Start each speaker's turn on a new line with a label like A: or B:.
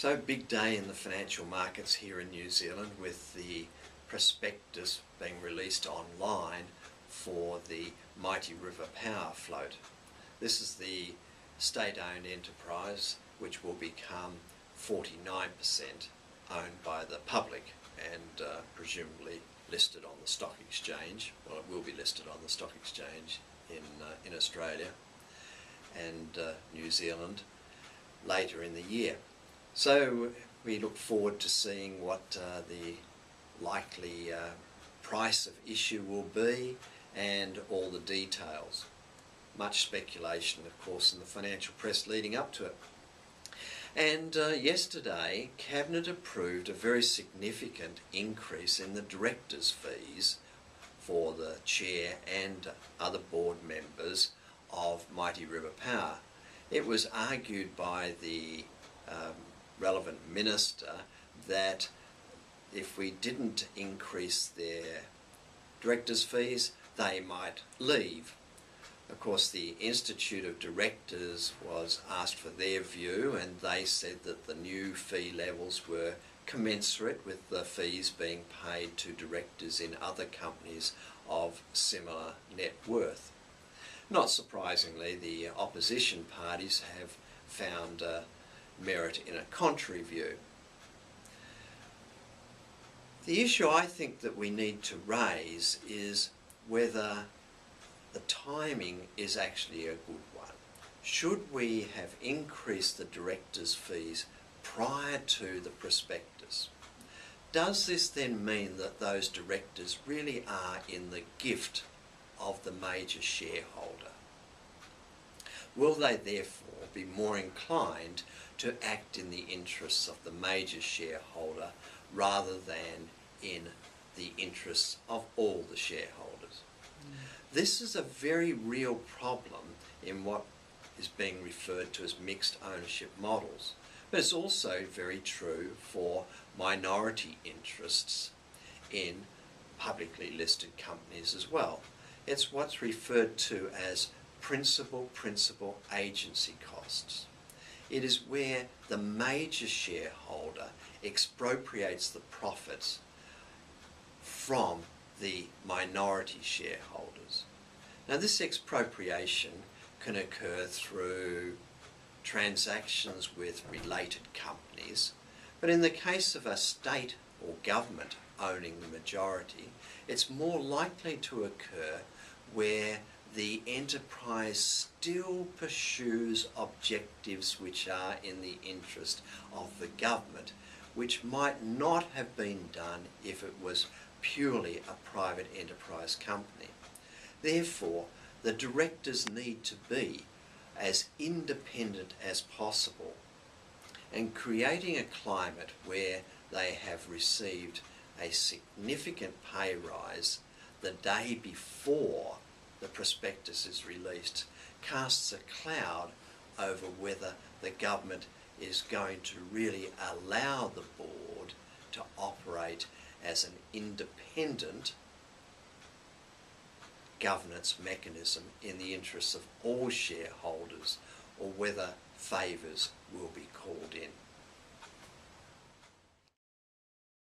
A: So big day in the financial markets here in New Zealand with the prospectus being released online for the Mighty River Power float. This is the state-owned enterprise which will become 49% owned by the public and presumably listed on the stock exchange. Well, it will be listed on the stock exchange in Australia and New Zealand later in the year. So we look forward to seeing what the likely price of issue will be and all the details. Much speculation, of course, in the financial press leading up to it. And yesterday, Cabinet approved a very significant increase in the directors' fees for the chair and other board members of Mighty River Power. It was argued by the relevant minister that if we didn't increase their directors' fees, they might leave. Of course, the Institute of Directors was asked for their view, and they said that the new fee levels were commensurate with the fees being paid to directors in other companies of similar net worth. Not surprisingly, the opposition parties have found merit in a contrary view. The issue I think that we need to raise is whether the timing is actually a good one. Should we have increased the directors' fees prior to the prospectus? Does this then mean that those directors really are in the gift of the major shareholder? Will they therefore be more inclined to act in the interests of the major shareholder rather than in the interests of all the shareholders? This is a very real problem in what is being referred to as mixed ownership models, but it's also very true for minority interests in publicly listed companies as well. It's what's referred to as principal agency costs. It is where the major shareholder expropriates the profits from the minority shareholders. Now, this expropriation can occur through transactions with related companies, but in the case of a state or government owning the majority, it's more likely to occur where the enterprise still pursues objectives which are in the interest of the government, which might not have been done if it was purely a private enterprise company. Therefore, the directors need to be as independent as possible, and creating a climate where they have received a significant pay rise the day before the prospectus is released casts a cloud over whether the government is going to really allow the board to operate as an independent governance mechanism in the interests of all shareholders, or whether favours will be called in.